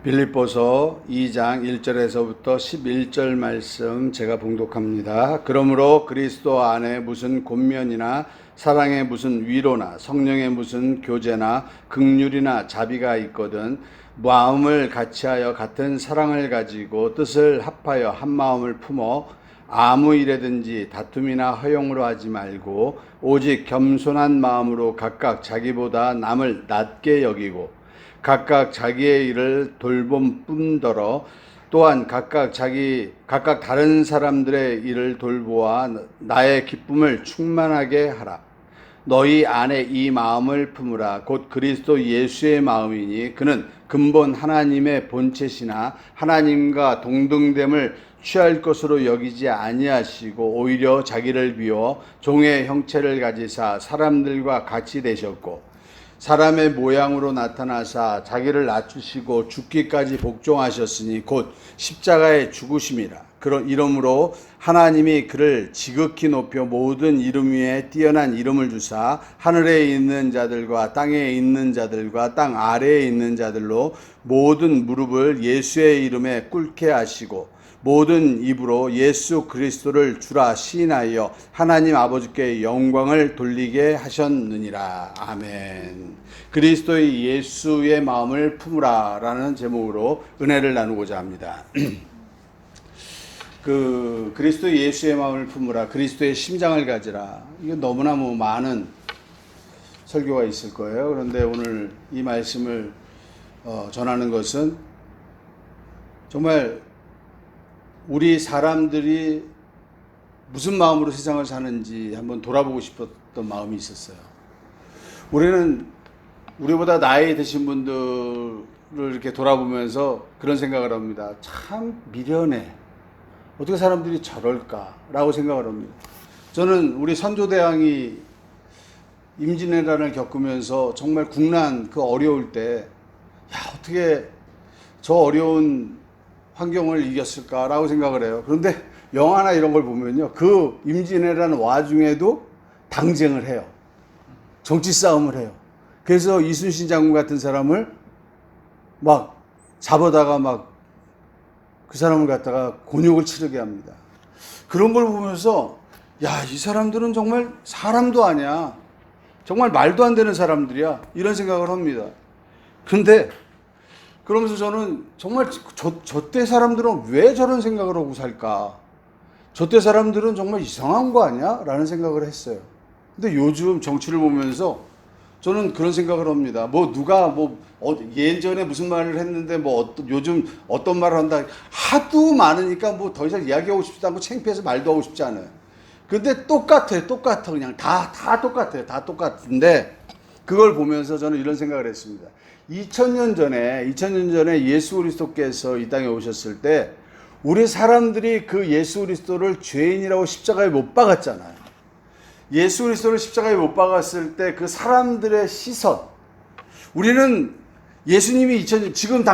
빌립보서 2장 1절에서부터 11절 말씀 제가 봉독합니다. 그러므로 그리스도 안에 무슨 권면이나 사랑의 무슨 위로나 성령의 무슨 교제나 긍휼이나 자비가 있거든 마음을 같이하여 같은 사랑을 가지고 뜻을 합하여 한 마음을 품어 아무 일에든지 다툼이나 허용으로 하지 말고 오직 겸손한 마음으로 각각 자기보다 남을 낮게 여기고 각각 자기의 일을 돌봄 뿐더러 또한 각각 다른 사람들의 일을 돌보아 나의 기쁨을 충만하게 하라. 너희 안에 이 마음을 품으라. 곧 그리스도 예수의 마음이니 그는 근본 하나님의 본체시나 하나님과 동등됨을 취할 것으로 여기지 아니하시고 오히려 자기를 비워 종의 형체를 가지사 사람들과 같이 되셨고 사람의 모양으로 나타나사 자기를 낮추시고 죽기까지 복종하셨으니 곧 십자가의 죽으심이라. 이러므로 하나님이 그를 지극히 높여 모든 이름 위에 뛰어난 이름을 주사 하늘에 있는 자들과 땅에 있는 자들과 땅 아래에 있는 자들로 모든 무릎을 예수의 이름에 꿇게 하시고 모든 입으로 예수 그리스도를 주라 시인하여 하나님 아버지께 영광을 돌리게 하셨느니라. 아멘. 그리스도의 예수의 마음을 품으라 라는 제목으로 은혜를 나누고자 합니다. 그리스도의 예수의 마음을 품으라, 그리스도의 심장을 가지라. 이게 너무나 많은 설교가 있을 거예요. 그런데 오늘 이 말씀을 전하는 것은 정말 우리 사람들이 무슨 마음으로 세상을 사는지 한번 돌아보고 싶었던 마음이 있었어요. 우리는 우리보다 나이 드신 분들을 이렇게 돌아보면서 그런 생각을 합니다. 참 미련해. 어떻게 사람들이 저럴까라고 생각을 합니다. 저는 우리 선조대왕이 임진왜란을 겪으면서 정말 국난 어려울 때 어떻게 저 어려운 환경을 이겼을까라고 생각을 해요. 그런데 영화나 이런 걸 보면요, 그 임진왜란 와중에도 당쟁을 해요. 정치 싸움을 해요. 그래서 이순신 장군 같은 사람을 막 잡아다가 그 사람을 갖다가 곤욕을 치르게 합니다. 그런 걸 보면서 이 사람들은 정말 사람도 아니야. 정말 말도 안 되는 사람들이야. 이런 생각을 합니다. 그런데 그러면서 저는 정말 저 때 사람들은 왜 저런 생각을 하고 살까? 저 때 사람들은 정말 이상한 거 아니야? 라는 생각을 했어요. 근데 요즘 정치를 보면서 저는 그런 생각을 합니다. 누가 예전에 무슨 말을 했는데 요즘 어떤 말을 한다. 하도 많으니까 더 이상 이야기하고 싶지도 않고 창피해서 말도 하고 싶지 않아요. 근데 똑같아. 그냥 다 똑같아요. 다 똑같은데 그걸 보면서 저는 이런 생각을 했습니다. 2000년 전에 예수 그리스도께서 이 땅에 오셨을 때 우리 사람들이 그 예수 그리스도를 죄인이라고 십자가에 못 박았잖아요. 예수 그리스도를 십자가에 못 박았을 때 그 사람들의 시선, 우리는 예수님이 지금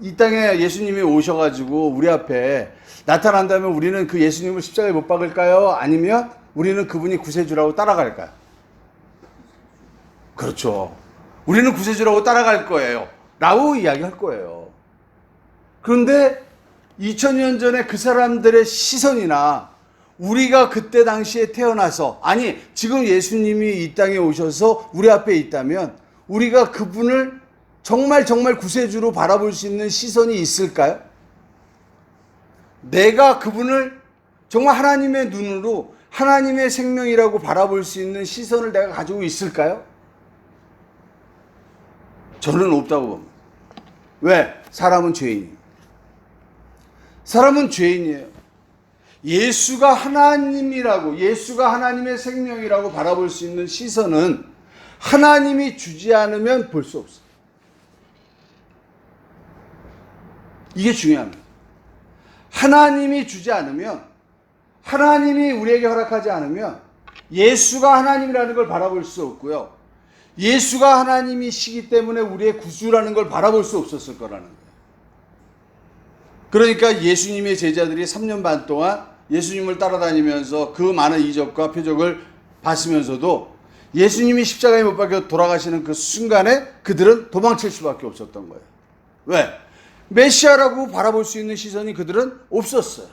이 땅에 예수님이 오셔가지고 우리 앞에 나타난다면 우리는 그 예수님을 십자가에 못 박을까요? 아니면 우리는 그분이 구세주라고 따라갈까요? 그렇죠. 우리는 구세주라고 따라갈 거예요. 라고 이야기할 거예요. 그런데 2000년 전에 그 사람들의 시선이나 우리가 그때 당시에 태어나서, 아니 지금 예수님이 이 땅에 오셔서 우리 앞에 있다면 우리가 그분을 정말 구세주로 바라볼 수 있는 시선이 있을까요? 내가 그분을 정말 하나님의 눈으로 하나님의 생명이라고 바라볼 수 있는 시선을 내가 가지고 있을까요? 저는 없다고 봅니다. 왜? 사람은 죄인이에요. 사람은 죄인이에요. 예수가 하나님이라고, 예수가 하나님의 생명이라고 바라볼 수 있는 시선은 하나님이 주지 않으면 볼 수 없어요. 이게 중요합니다. 하나님이 주지 않으면, 하나님이 우리에게 허락하지 않으면 예수가 하나님이라는 걸 바라볼 수 없고요. 예수가 하나님이시기 때문에 우리의 구주라는 걸 바라볼 수 없었을 거라는 거예요. 그러니까 예수님의 제자들이 3년 반 동안 예수님을 따라다니면서 그 많은 이적과 표적을 봤으면서도 예수님이 십자가에 못 박혀 돌아가시는 그 순간에 그들은 도망칠 수밖에 없었던 거예요. 왜? 메시아라고 바라볼 수 있는 시선이 그들은 없었어요.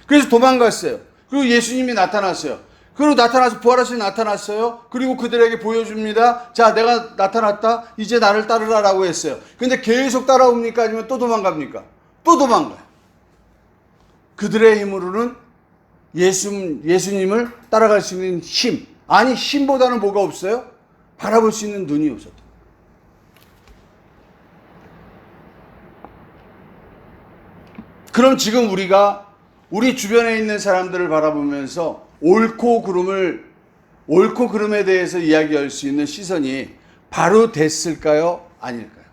그래서 도망갔어요. 그리고 예수님이 나타났어요. 그리고 나타나서 부활하신 나타났어요. 그리고 그들에게 보여줍니다. 자, 내가 나타났다. 이제 나를 따르라라고 했어요. 근데 계속 따라옵니까? 아니면 또 도망갑니까? 또 도망가요. 그들의 힘으로는 예수님을 따라갈 수 있는 힘. 아니, 힘보다는 뭐가 없어요? 바라볼 수 있는 눈이 없었다. 그럼 지금 우리가 우리 주변에 있는 사람들을 바라보면서 옳고 그름에 대해서 이야기할 수 있는 시선이 바로 됐을까요? 아닐까요?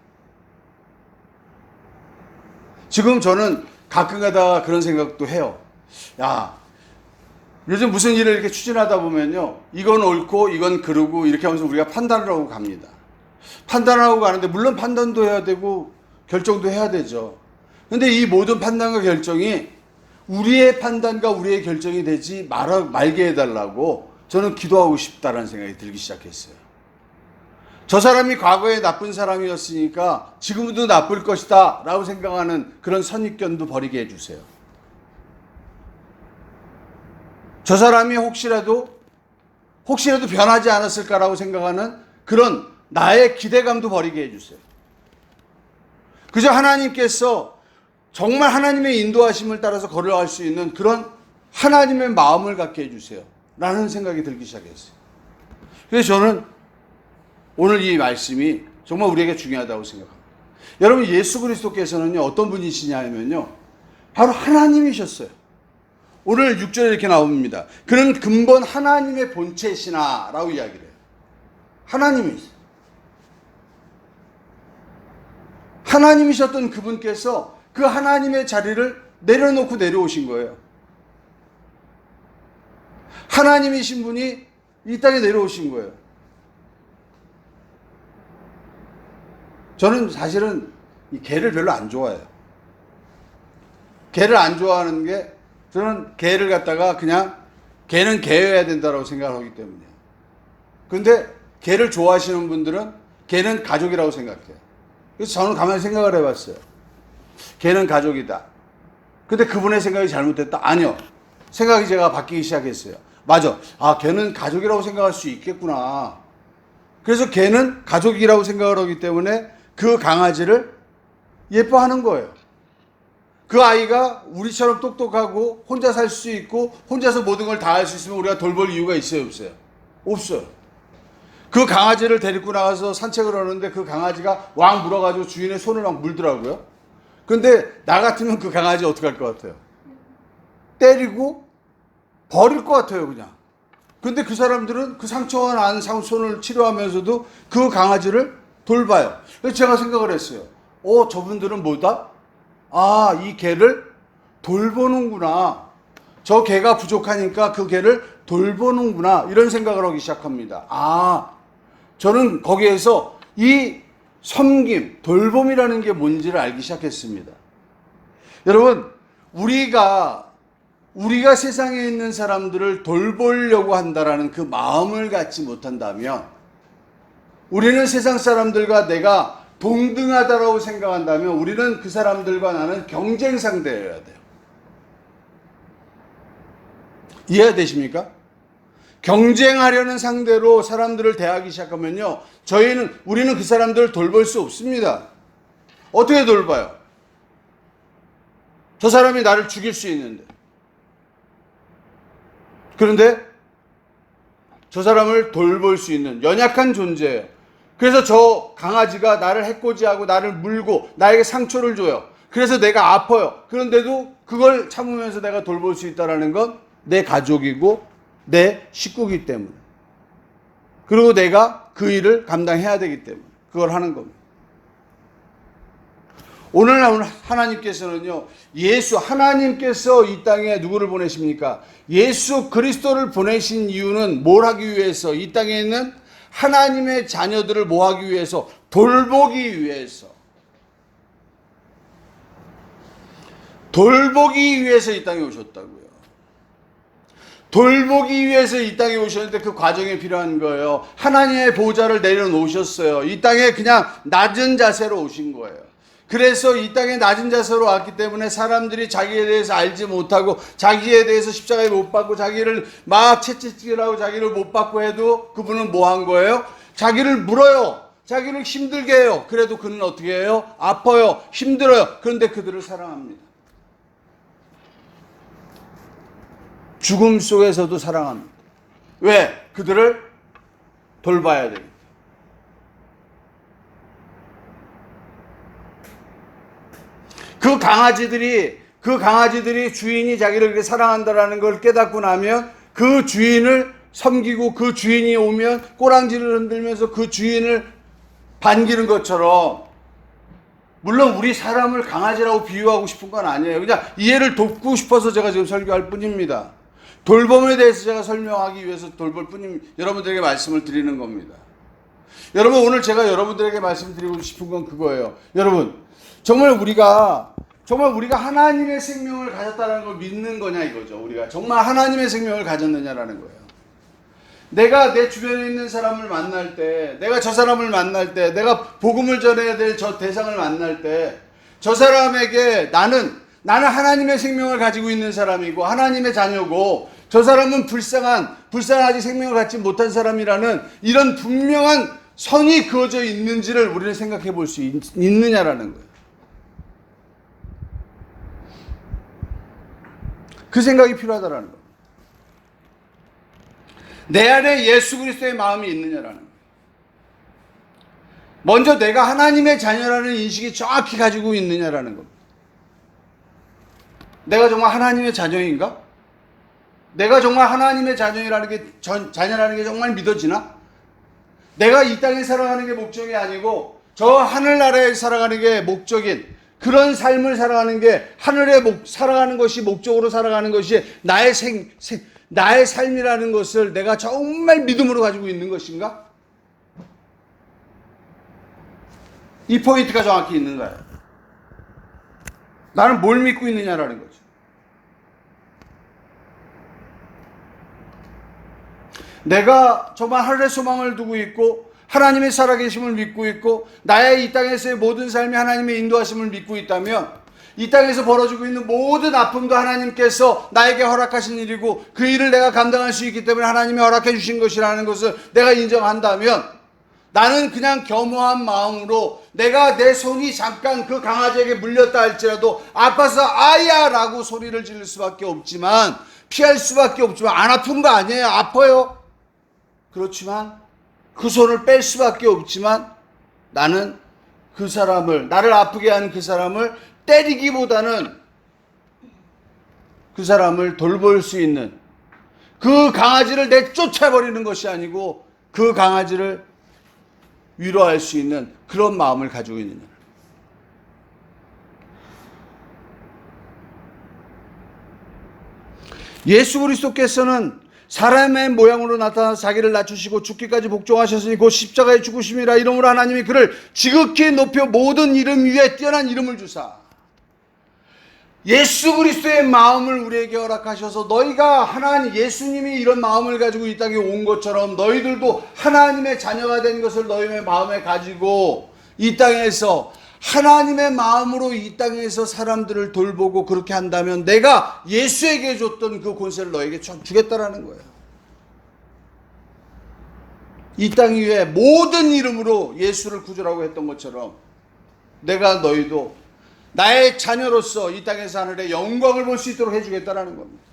지금 저는 가끔가다 그런 생각도 해요. 야, 요즘 무슨 일을 이렇게 추진하다 보면요, 이건 옳고 이건 그르고 이렇게 하면서 우리가 판단을 하고 갑니다. 판단을 하고 가는데 물론 판단도 해야 되고 결정도 해야 되죠. 근데 이 모든 판단과 결정이 우리의 판단과 우리의 결정이 되지 말게 해달라고 저는 기도하고 싶다라는 생각이 들기 시작했어요. 저 사람이 과거에 나쁜 사람이었으니까 지금도 나쁠 것이다 라고 생각하는 그런 선입견도 버리게 해주세요. 저 사람이 혹시라도 변하지 않았을까라고 생각하는 그런 나의 기대감도 버리게 해주세요. 그저 하나님께서 정말 하나님의 인도하심을 따라서 걸어갈 수 있는 그런 하나님의 마음을 갖게 해주세요 라는 생각이 들기 시작했어요. 그래서 저는 오늘 이 말씀이 정말 우리에게 중요하다고 생각합니다. 여러분, 예수 그리스도께서는요, 어떤 분이시냐 하면요, 바로 하나님이셨어요. 오늘 6절에 이렇게 나옵니다. 그는 근본 하나님의 본체시나 라고 이야기를 해요. 하나님이세요. 하나님이셨던 그분께서 그 하나님의 자리를 내려놓고 내려오신 거예요. 하나님이신 분이 이 땅에 내려오신 거예요. 저는 사실은 이 개를 별로 안 좋아해요. 개를 안 좋아하는 게, 저는 개를 갖다가 그냥 개는 개여야 된다고 생각하기 때문이에요. 근데 개를 좋아하시는 분들은 개는 가족이라고 생각해요. 그래서 저는 가만히 생각을 해봤어요. 개는 가족이다. 근데 그분의 생각이 잘못됐다? 아니요. 생각이 제가 바뀌기 시작했어요. 맞아. 아, 개는 가족이라고 생각할 수 있겠구나. 그래서 개는 가족이라고 생각을 하기 때문에 그 강아지를 예뻐하는 거예요. 그 아이가 우리처럼 똑똑하고 혼자 살 수 있고 혼자서 모든 걸 다 할 수 있으면 우리가 돌볼 이유가 있어요, 없어요? 없어요. 그 강아지를 데리고 나가서 산책을 하는데 그 강아지가 왕 물어가지고 주인의 손을 막 물더라고요. 근데 나 같으면 그 강아지 어떻게 할 것 같아요? 때리고 버릴 것 같아요, 그냥. 근데 그 사람들은 그 상처가 난 손을 치료하면서도 그 강아지를 돌봐요. 그래서 제가 생각을 했어요. 저분들은 뭐다? 아, 이 개를 돌보는구나. 저 개가 부족하니까 그 개를 돌보는구나. 이런 생각을 하기 시작합니다. 아, 저는 거기에서 이 섬김, 돌봄이라는 게 뭔지를 알기 시작했습니다. 여러분, 우리가 세상에 있는 사람들을 돌보려고 한다라는 그 마음을 갖지 못한다면, 우리는 세상 사람들과 내가 동등하다라고 생각한다면 우리는 그 사람들과 나는 경쟁 상대여야 돼요. 이해되십니까? 경쟁하려는 상대로 사람들을 대하기 시작하면요, 우리는 그 사람들을 돌볼 수 없습니다. 어떻게 돌봐요? 저 사람이 나를 죽일 수 있는데. 그런데 저 사람을 돌볼 수 있는 연약한 존재예요. 그래서 저 강아지가 나를 해코지하고 나를 물고 나에게 상처를 줘요. 그래서 내가 아파요. 그런데도 그걸 참으면서 내가 돌볼 수 있다는 건 내 가족이고 내 식구이기 때문에. 그리고 내가 그 일을 감당해야 되기 때문에 그걸 하는 겁니다. 오늘 하나님께서는요, 하나님께서 이 땅에 누구를 보내십니까? 예수 그리스도를 보내신 이유는 뭘 하기 위해서? 이 땅에 있는 하나님의 자녀들을 뭐 하기 위해서? 돌보기 위해서. 돌보기 위해서 이 땅에 오셨다고요. 돌보기 위해서 이 땅에 오셨는데 그 과정에 필요한 거예요. 하나님의 보좌를 내려놓으셨어요. 이 땅에 그냥 낮은 자세로 오신 거예요. 그래서 이 땅에 낮은 자세로 왔기 때문에 사람들이 자기에 대해서 알지 못하고 자기에 대해서 십자가에 못 박고 자기를 막 채찍질하고 자기를 못 박고 해도 그분은 뭐 한 거예요? 자기를 물어요. 자기를 힘들게 해요. 그래도 그는 어떻게 해요? 아파요. 힘들어요. 그런데 그들을 사랑합니다. 죽음 속에서도 사랑합니다. 왜? 그들을 돌봐야 됩니다. 그 강아지들이 주인이 자기를 그렇게 사랑한다라는 걸 깨닫고 나면 그 주인을 섬기고 그 주인이 오면 꼬랑지를 흔들면서 그 주인을 반기는 것처럼, 물론 우리 사람을 강아지라고 비유하고 싶은 건 아니에요. 그냥 이해를 돕고 싶어서 제가 지금 설교할 뿐입니다. 돌봄에 대해서 제가 설명하기 위해서 돌볼 뿐입니다. 여러분들에게 말씀을 드리는 겁니다. 여러분, 오늘 제가 여러분들에게 말씀드리고 싶은 건 그거예요. 여러분, 정말 우리가 하나님의 생명을 가졌다는 걸 믿는 거냐 이거죠. 우리가 정말 하나님의 생명을 가졌느냐라는 거예요. 내가 내 주변에 있는 사람을 만날 때, 내가 저 사람을 만날 때, 내가 복음을 전해야 될 저 대상을 만날 때, 저 사람에게 나는 하나님의 생명을 가지고 있는 사람이고 하나님의 자녀고, 저 사람은 불쌍하지 생명을 갖지 못한 사람이라는 이런 분명한 선이 그어져 있는지를 우리는 생각해 볼 수 있느냐라는 거예요. 그 생각이 필요하다라는 거예요. 내 안에 예수 그리스도의 마음이 있느냐라는 거예요. 먼저 내가 하나님의 자녀라는 인식이 정확히 가지고 있느냐라는 겁니다. 내가 정말 하나님의 자녀인가? 내가 정말 하나님의 자녀라는 게 정말 믿어지나? 내가 이 땅에 살아가는 게 목적이 아니고 저 하늘나라에 살아가는 게 목적인 그런 삶을 살아가는 게 살아가는 것이 목적으로 살아가는 것이 나의 삶이라는 것을 내가 정말 믿음으로 가지고 있는 것인가? 이 포인트가 정확히 있는가요? 나는 뭘 믿고 있느냐라는 거죠. 내가 정말 하늘의 소망을 두고 있고 하나님의 살아계심을 믿고 있고 나의 이 땅에서의 모든 삶이 하나님의 인도하심을 믿고 있다면 이 땅에서 벌어지고 있는 모든 아픔도 하나님께서 나에게 허락하신 일이고 그 일을 내가 감당할 수 있기 때문에 하나님이 허락해 주신 것이라는 것을 내가 인정한다면 나는 그냥 겸허한 마음으로 내가 내 손이 잠깐 그 강아지에게 물렸다 할지라도 아파서 아야 라고 소리를 지를 수밖에 없지만 피할 수밖에 없지만 안 아픈 거 아니에요. 아파요. 그렇지만 그 손을 뺄 수밖에 없지만 나는 그 사람을, 나를 아프게 하는 그 사람을 때리기보다는 그 사람을 돌볼 수 있는, 그 강아지를 내쫓아버리는 것이 아니고 그 강아지를 위로할 수 있는 그런 마음을 가지고 있느냐. 예수 그리스도께서는 사람의 모양으로 나타나서 자기를 낮추시고 죽기까지 복종하셨으니 곧 십자가의 죽으심이라. 이러므로 하나님이 그를 지극히 높여 모든 이름 위에 뛰어난 이름을 주사. 예수 그리스도의 마음을 우리에게 허락하셔서 너희가 예수님이 이런 마음을 가지고 이 땅에 온 것처럼 너희들도 하나님의 자녀가 된 것을 너희의 마음에 가지고 이 땅에서 하나님의 마음으로 이 땅에서 사람들을 돌보고 그렇게 한다면 내가 예수에게 줬던 그 권세를 너에게 주겠다라는 거예요. 이 땅 위에 모든 이름으로 예수를 구주라고 했던 것처럼 내가 너희도 나의 자녀로서 이 땅에서 하늘의 영광을 볼 수 있도록 해주겠다라는 겁니다.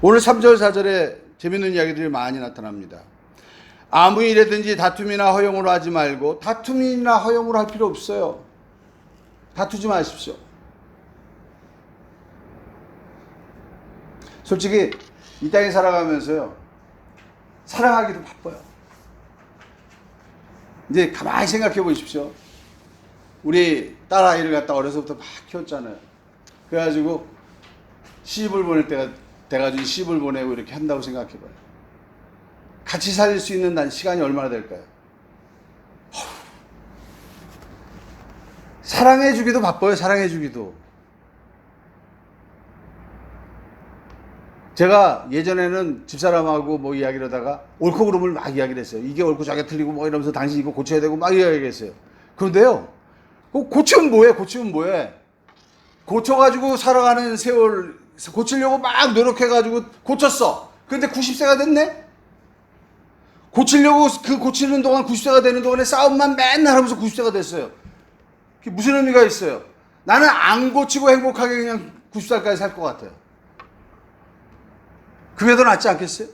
오늘 3절 4절에 재밌는 이야기들이 많이 나타납니다. 아무 일에든지 다툼이나 허용으로 하지 말고. 다툼이나 허용으로 할 필요 없어요. 다투지 마십시오. 솔직히 이 땅에 살아가면서요, 사랑하기도 바빠요. 이제 가만히 생각해 보십시오. 우리 딸아이를 갖다 어려서부터 막 키웠잖아요. 그래가지고 시집을 보낼 때가 돼가지고 시집을 보내고 이렇게 한다고 생각해 봐요. 같이 살 수 있는 난 시간이 얼마나 될까요? 사랑해주기도 바빠요. 사랑해주기도. 제가 예전에는 집사람하고 뭐 이야기를 하다가 옳고 그름을 막 이야기를 했어요. 이게 옳고 저게 틀리고 뭐 이러면서 당신 이거 고쳐야 되고 막 이야기를 했어요. 그런데요, 고치면 뭐해? 고치면 뭐해? 고쳐가지고 살아가는 세월, 고치려고 막 노력해가지고 고쳤어. 근데 90세가 됐네? 고치려고 그 고치는 동안 90세가 되는 동안에 싸움만 맨날 하면서 90세가 됐어요. 그게 무슨 의미가 있어요? 나는 안 고치고 행복하게 그냥 90살까지 살 것 같아요. 그게 더 낫지 않겠어요?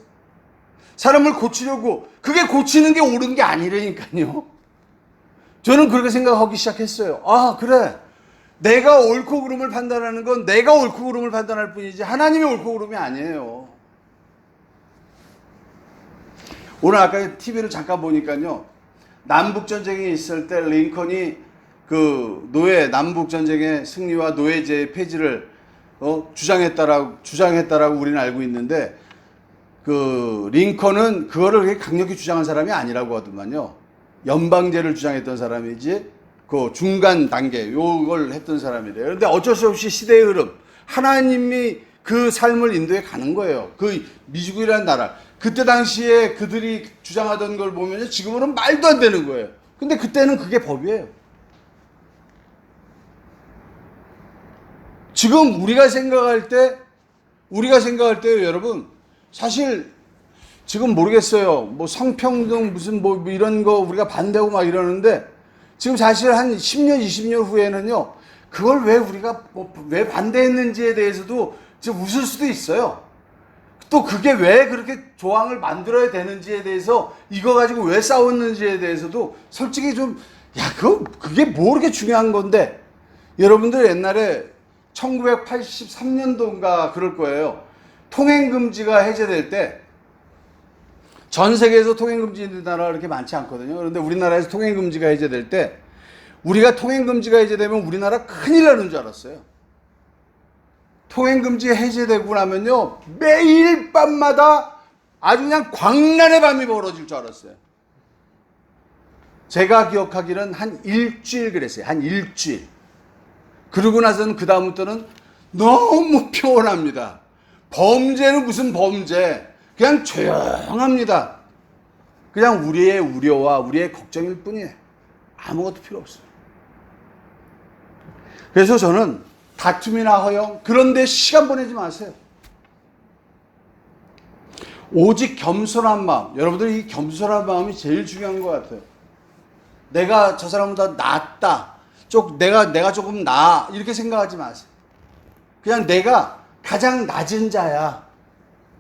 사람을 고치려고, 그게 고치는 게 옳은 게 아니라니까요. 저는 그렇게 생각하기 시작했어요. 아, 그래. 내가 옳고 그름을 판단하는 건 내가 옳고 그름을 판단할 뿐이지 하나님의 옳고 그름이 아니에요. 오늘 아까 TV를 잠깐 보니까요, 남북전쟁이 있을 때 링컨이 그 남북전쟁의 승리와 노예제의 폐지를 주장했다라고 우리는 알고 있는데, 그 링컨은 그거를 그렇게 강력히 주장한 사람이 아니라고 하더만요. 연방제를 주장했던 사람이지 그 중간 단계 요걸 했던 사람이래요. 그런데 어쩔 수 없이 시대의 흐름, 하나님이 그 삶을 인도해 가는 거예요. 그 미국이라는 나라, 그때 당시에 그들이 주장하던 걸 보면 지금으로는 말도 안 되는 거예요. 근데 그때는 그게 법이에요. 지금 우리가 생각할 때 여러분, 사실 지금 모르겠어요. 뭐 성평등 무슨 뭐 이런 거 우리가 반대하고 막 이러는데, 지금 사실 한 10년, 20년 후에는요, 그걸 왜 우리가 왜 반대했는지에 대해서도 지금 웃을 수도 있어요. 또 그게 왜 그렇게 조항을 만들어야 되는지에 대해서, 이거 가지고 왜 싸웠는지에 대해서도 솔직히 좀, 그게 뭐 그렇게 중요한 건데. 여러분들 옛날에 1983년도인가 그럴 거예요. 통행금지가 해제될 때, 전 세계에서 통행금지 있는 나라가 그렇게 많지 않거든요. 그런데 우리나라에서 통행금지가 해제될 때, 우리가 통행금지가 해제되면 우리나라 큰일 나는 줄 알았어요. 통행금지 해제되고 나면요, 매일 밤마다 아주 그냥 광란의 밤이 벌어질 줄 알았어요. 제가 기억하기는 한 일주일 그랬어요. 한 일주일. 그러고 나서는 그 다음부터는 너무 평온합니다. 범죄는 무슨 범죄. 그냥 조용합니다. 그냥 우리의 우려와 우리의 걱정일 뿐이에요. 아무것도 필요 없어요. 그래서 저는 다툼이나 허영, 그런데 시간 보내지 마세요. 오직 겸손한 마음. 여러분들 이 겸손한 마음이 제일 중요한 것 같아요. 내가 저 사람보다 낫다. 내가 조금 나아. 이렇게 생각하지 마세요. 그냥 내가 가장 낮은 자야.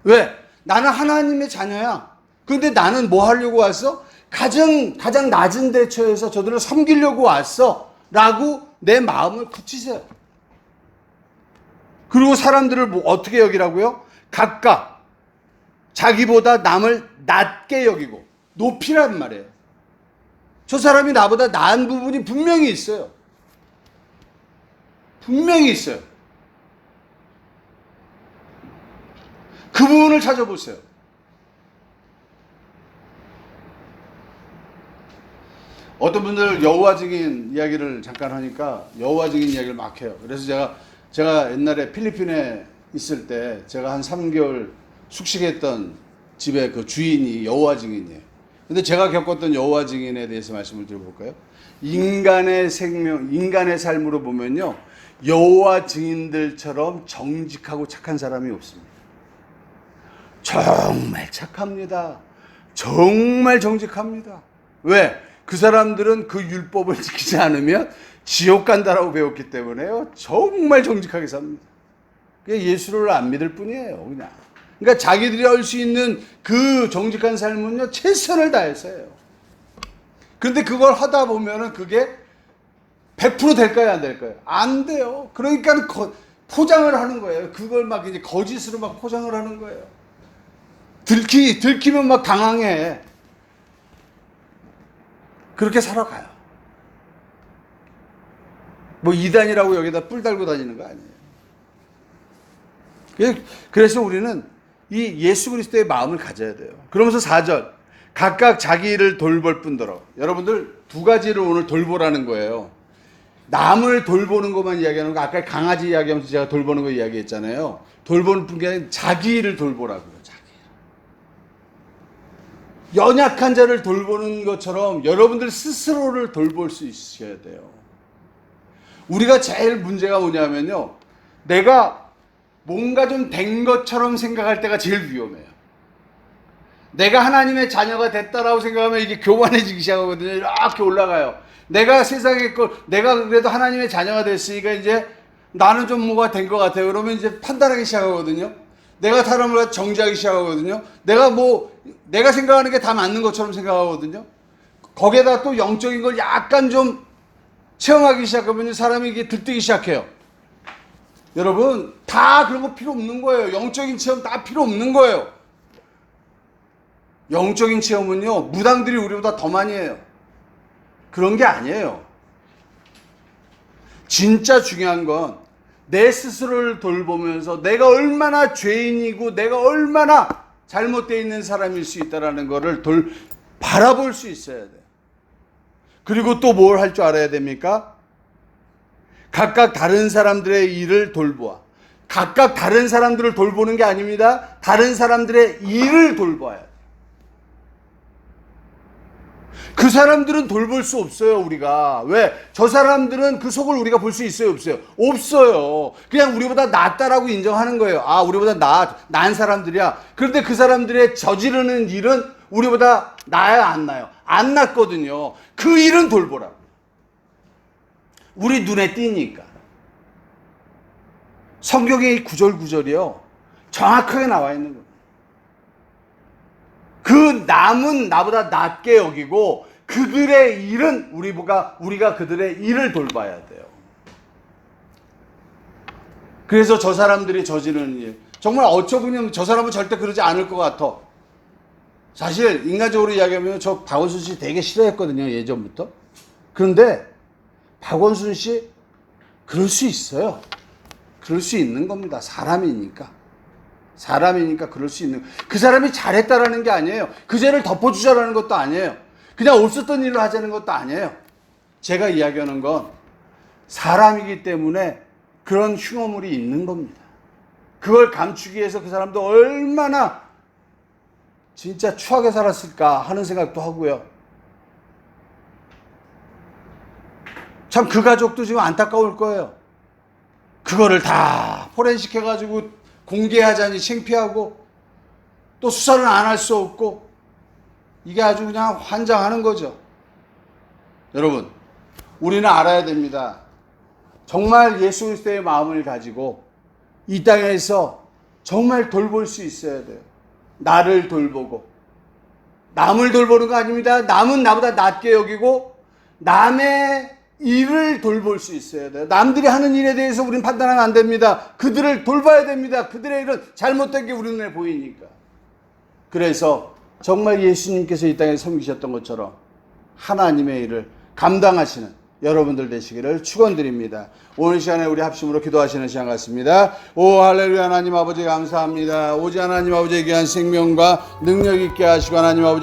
왜? 나는 하나님의 자녀야. 그런데 나는 뭐 하려고 왔어? 가장 낮은 대처에서 저들을 섬기려고 왔어. 라고 내 마음을 굳히세요. 그리고 사람들을 뭐 어떻게 여기라고요? 각각 자기보다 남을 낮게 여기고 높이란 말이에요. 저 사람이 나보다 나은 부분이 분명히 있어요. 분명히 있어요. 그 부분을 찾아보세요. 어떤 분들 여호와 증인 이야기를 잠깐 하니까 여호와 증인 이야기를 막 해요. 그래서 제가 옛날에 필리핀에 있을 때 제가 한 3개월 숙식했던 집에 그 주인이 여호와 증인이에요. 근데 제가 겪었던 여호와 증인에 대해서 말씀을 드려볼까요? 인간의 삶으로 보면요, 여호와 증인들처럼 정직하고 착한 사람이 없습니다. 정말 착합니다. 정말 정직합니다. 왜? 그 사람들은 그 율법을 지키지 않으면 지옥 간다라고 배웠기 때문에요. 정말 정직하게 삽니다. 그게 예수를 안 믿을 뿐이에요, 그냥. 그러니까 자기들이 할 수 있는 그 정직한 삶은요, 최선을 다해서 해요. 그런데 그걸 하다 보면은 그게 100% 될까요, 안 될까요? 안 돼요. 그러니까 포장을 하는 거예요. 그걸 막 이제 거짓으로 막 포장을 하는 거예요. 들키면 막 당황해. 그렇게 살아가요. 뭐 이단이라고 여기다 뿔 달고 다니는 거 아니에요. 그래서 우리는 이 예수 그리스도의 마음을 가져야 돼요. 그러면서 4절, 각각 자기 일을 돌볼 뿐더러. 여러분들 두 가지를 오늘 돌보라는 거예요. 남을 돌보는 것만 이야기하는 거, 아까 강아지 이야기하면서 제가 돌보는 거 이야기했잖아요. 돌보는 뿐이 아니라 자기 일을 돌보라고요. 자기 일. 연약한 자를 돌보는 것처럼 여러분들 스스로를 돌볼 수 있어야 돼요. 우리가 제일 문제가 뭐냐면요, 내가 뭔가 좀 된 것처럼 생각할 때가 제일 위험해요. 내가 하나님의 자녀가 됐다라고 생각하면 이게 교만해지기 시작하거든요. 이렇게 올라가요. 내가 세상의 걸, 내가 그래도 하나님의 자녀가 됐으니까 이제 나는 좀 뭐가 된 것 같아요. 그러면 이제 판단하기 시작하거든요. 내가 사람을 정지하기 시작하거든요. 내가 생각하는 게 다 맞는 것처럼 생각하거든요. 거기에다 또 영적인 걸 약간 좀 체험하기 시작하면 사람이 이게 들뜨기 시작해요. 여러분, 다 그런 거 필요 없는 거예요. 영적인 체험 다 필요 없는 거예요. 영적인 체험은요, 무당들이 우리보다 더 많이 해요. 그런 게 아니에요. 진짜 중요한 건 내 스스로를 돌보면서 내가 얼마나 죄인이고 내가 얼마나 잘못되어 있는 사람일 수 있다는 것을 바라볼 수 있어야 돼요. 그리고 또 뭘 할 줄 알아야 됩니까? 각각 다른 사람들의 일을 돌보아. 각각 다른 사람들을 돌보는 게 아닙니다. 다른 사람들의 일을 돌봐야 돼요. 그 사람들은 돌볼 수 없어요, 우리가. 왜? 저 사람들은 그 속을 우리가 볼 수 있어요, 없어요? 없어요. 그냥 우리보다 낫다라고 인정하는 거예요. 아, 우리보다 나은 사람들이야. 그런데 그 사람들의 저지르는 일은 우리보다 나아요, 안 나요? 안 낫거든요. 그 일은 돌보라고. 우리 눈에 띄니까. 성경의 구절구절이요, 정확하게 나와 있는 거예요. 그 남은 나보다 낫게 여기고 그들의 일은 우리가 그들의 일을 돌봐야 돼요. 그래서 저 사람들이 저지르는 일, 정말 어처구니없는, 저 사람은 절대 그러지 않을 것 같아. 사실 인간적으로 이야기하면 저 박원순 씨 되게 싫어했거든요, 예전부터. 그런데 박원순 씨 그럴 수 있어요. 그럴 수 있는 겁니다. 사람이니까 그럴 수 있는. 그 사람이 잘했다라는 게 아니에요. 그 죄를 덮어주자라는 것도 아니에요. 그냥 없었던 일을 하자는 것도 아니에요. 제가 이야기하는 건 사람이기 때문에 그런 흉어물이 있는 겁니다. 그걸 감추기 위해서 그 사람도 얼마나 진짜 추하게 살았을까 하는 생각도 하고요. 참 그 가족도 지금 안타까울 거예요. 그거를 다 포렌식 해가지고 공개하자니 창피하고 또 수사는 안 할 수 없고 이게 아주 그냥 환장하는 거죠. 여러분, 우리는 알아야 됩니다. 정말 예수 그리스도의 마음을 가지고 이 땅에서 정말 돌볼 수 있어야 돼요. 나를 돌보고. 남을 돌보는 거 아닙니다. 남은 나보다 낫게 여기고 남의 일을 돌볼 수 있어야 돼요. 남들이 하는 일에 대해서 우리는 판단하면 안 됩니다. 그들을 돌봐야 됩니다. 그들의 일은 잘못된 게 우리 눈에 보이니까. 그래서 정말 예수님께서 이 땅에 섬기셨던 것처럼 하나님의 일을 감당하시는 여러분들 되시기를 축원드립니다. 오늘 시간에 우리 합심으로 기도하시는 시간 같습니다. 오 할렐루야. 하나님 아버지 감사합니다. 오직 하나님 아버지의 귀한 생명과 능력 있게 하시고 하나님 아버지